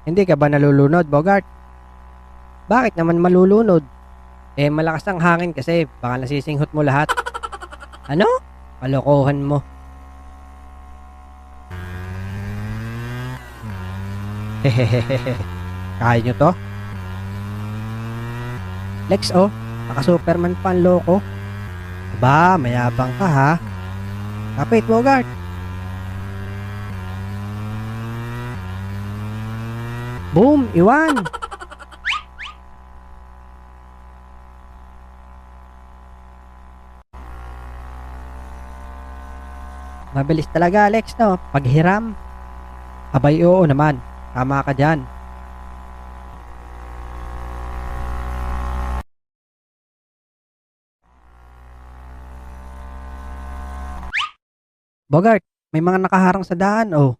Hindi ka ba nalulunod, Bogart? Bakit naman malulunod? Eh, malakas ang hangin kasi baka nasisinghot mo lahat. Ano? Kalokohan mo. Hehehehe. Kaya nyo to? Lex, oh. Naka-Superman pa ang loko. Ba, mayabang ka ha. Kapit, Bogart. Boom, iwan. Mabilis talaga, Alex, no? Paghiram. Abay, oo naman. Tama ka dyan. Bogart, may mga nakaharang sa daan, oh.